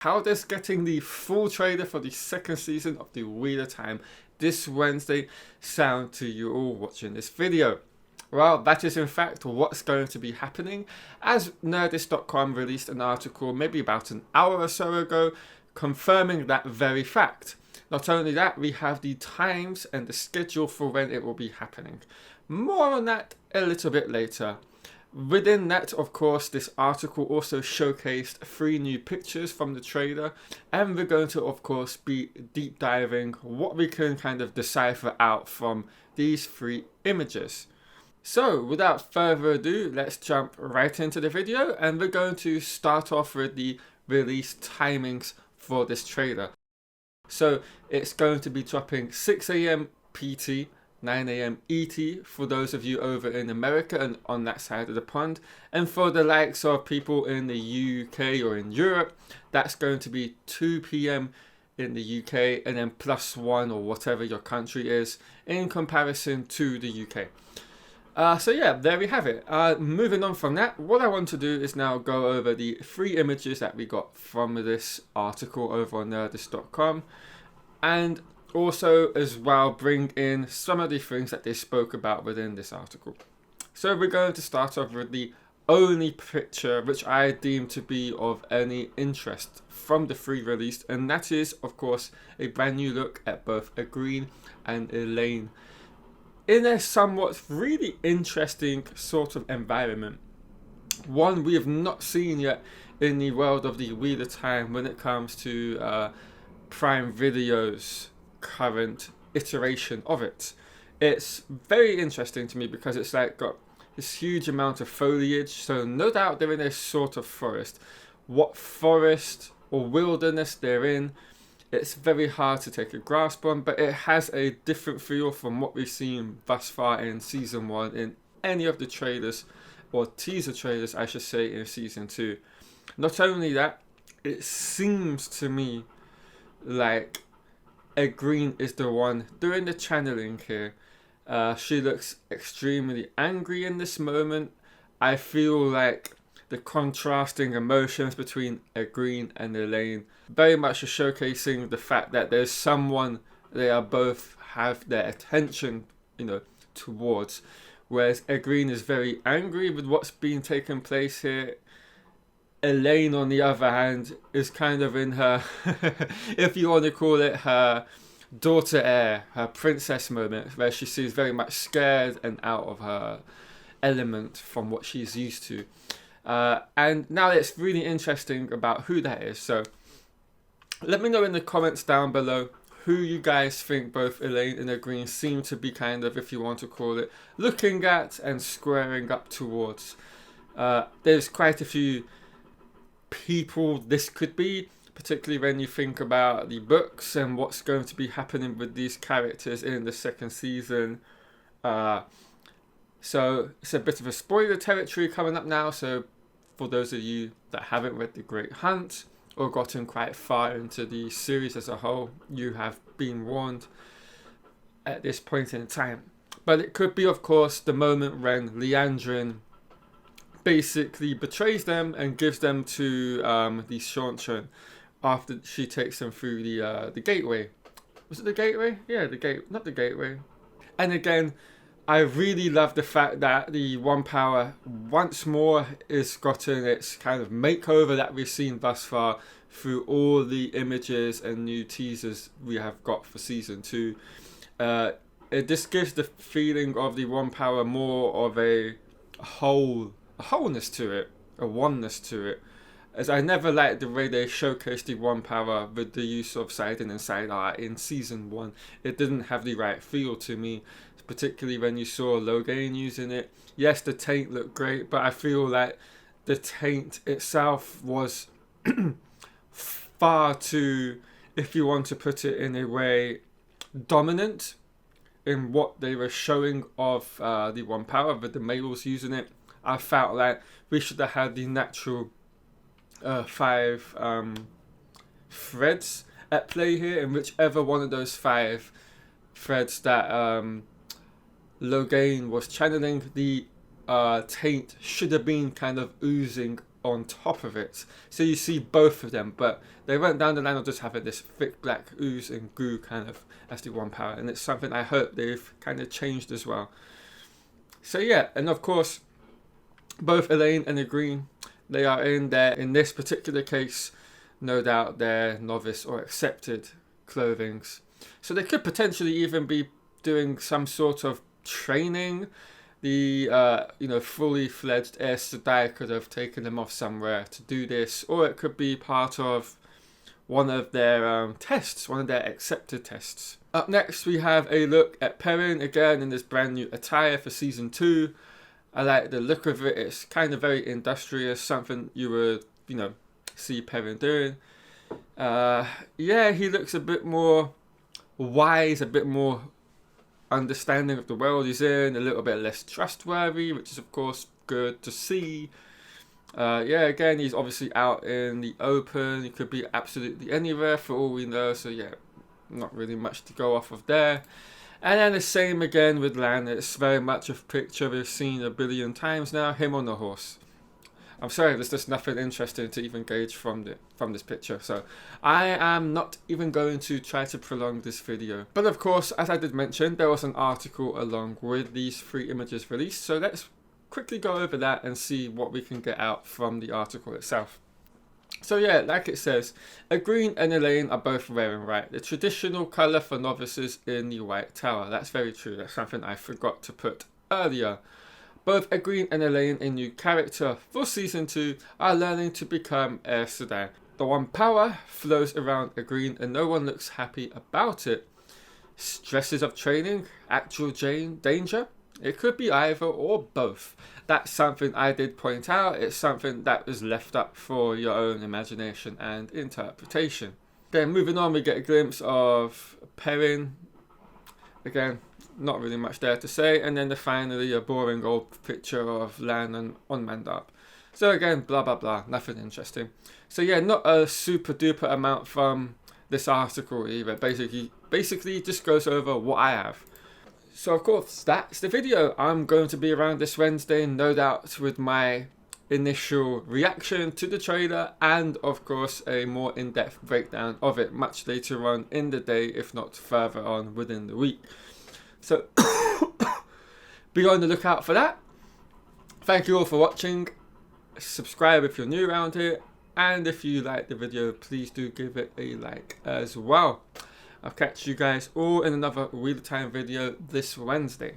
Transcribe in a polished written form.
How does getting the full trailer for the second season of the Wheel of Time this Wednesday sound to you all watching this video? Well, that is in fact what's going to be happening, as Nerdist.com released an article maybe about an hour or so ago confirming that very fact. Not only that, we have the times and the schedule for when it will be happening. More on that a little bit later. Within that, of course, this article also showcased 3 new pictures from the trailer, and we're going to, of course, be deep diving what we can kind of decipher out from these 3 images. So, without further ado, let's jump right into the video, and we're going to start off with the release timings for this trailer. So, it's going to be dropping 6 AM PT, 9 AM ET for those of you over in America and on that side of the pond, and for the likes of people in the UK or in Europe, that's going to be 2 PM in the UK and then +1 or whatever your country is in comparison to the UK. So yeah, there we have it. Moving on from that, what I want to do is now go over the 3 images that we got from this article over on Nerdist.com, and also as well bring in some of the things that they spoke about within this article. So we're going to start off with the only picture which I deem to be of any interest from the 3 released, and that is of course a brand new look at both Egwene and Elaine in a somewhat really interesting sort of environment. One we have not seen yet in the world of the Wheel of Time when it comes to Prime Video's current iteration of it. It's very interesting to me because it's like got this huge amount of foliage, so no doubt they're in a sort of forest. What forest or wilderness they're in, it's very hard to take a grasp on, but it has a different feel from what we've seen thus far in season 1 in any of the trailers, or teaser trailers I should say, in season 2. Not only that, it seems to me like Egwene is the one doing the channeling here. She looks extremely angry in this moment. I feel like the contrasting emotions between Egwene and Elaine very much are showcasing the fact that there's someone they are both have their attention, towards. Whereas Egwene is very angry with what's been taking place here. Elaine, on the other hand, is kind of in her, if you want to call it, her daughter heir, her princess moment, where she seems very much scared and out of her element from what she's used to. And now it's really interesting about who that is. So let me know in the comments down below who you guys think both Elaine and Egwene seem to be kind of, if you want to call it, looking at and squaring up towards. There's quite a few people this could be, particularly when you think about the books and what's going to be happening with these characters in the second season. So it's a bit of a spoiler territory coming up now, so for those of you that haven't read The Great Hunt or gotten quite far into the series as a whole, you have been warned at this point in time. But it could be, of course, the moment when Liandrin basically betrays them and gives them to the Seanchan after she takes them through the gateway. Was it the gateway? Yeah, not the gateway. And again, I really love the fact that the One Power once more is gotten its kind of makeover that we've seen thus far through all the images and new teasers we have got for season 2. It just gives the feeling of the One Power more of a wholeness to it, a oneness to it. As I never liked the way they showcased the One Power with the use of Saidin and Saidar in season 1. It didn't have the right feel to me, particularly when you saw Logain using it. Yes, the taint looked great, but I feel like the taint itself was far too, if you want to put it in a way, dominant in what they were showing of the One Power with the males using it. I felt like we should have had the natural 5 threads at play here, and whichever one of those 5 threads that Logain was channeling, the taint should have been kind of oozing on top of it. So you see both of them, but they went down the line of just having this thick black ooze and goo kind of as the one power, and it's something I hope they've kind of changed as well. So yeah, and of course, both Elaine and Agreen, they are in this particular case, no doubt their novice or accepted clothings. So they could potentially even be doing some sort of training. The fully fledged Aes Sedai could have taken them off somewhere to do this, or it could be part of one of their tests, one of their accepted tests. Up next, we have a look at Perrin, again in this brand new attire for season 2. I like the look of it. It's kind of very industrious, something you would, see Perrin doing. Yeah, he looks a bit more wise, a bit more understanding of the world he's in, a little bit less trustworthy, which is of course good to see. Yeah, again, he's obviously out in the open. He could be absolutely anywhere for all we know. So yeah, not really much to go off of there. And then the same again with Lan. It's very much a picture we've seen a billion times now. Him on the horse. I'm sorry, there's just nothing interesting to even gauge from this picture. So I am not even going to try to prolong this video. But of course, as I did mention, there was an article along with these 3 images released. So let's quickly go over that and see what we can get out from the article itself. So yeah, like it says, Agreen and Elaine are both wearing white, the traditional colour for novices in the White Tower. That's very true. That's something I forgot to put earlier. Both Agreen and Elaine, a new character for season 2, are learning to become Aes Sedai. The one power flows around Agreen and no one looks happy about it. Stresses of training, actual danger? It could be either or both. That's something I did point out. It's something that was left up for your own imagination and interpretation. Then moving on, we get a glimpse of Perrin. Again, not really much there to say. And then finally a boring old picture of Lan and on Mandap. So again, blah blah blah, nothing interesting. So yeah, not a super duper amount from this article either. Basically just goes over what I have. So of course, that's the video. I'm going to be around this Wednesday, no doubt, with my initial reaction to the trailer and of course a more in-depth breakdown of it much later on in the day, if not further on within the week. So be on the lookout for that. Thank you all for watching. Subscribe if you're new around here, and if you like the video, please do give it a like as well. I'll catch you guys all in another Wheel of Time video this Wednesday.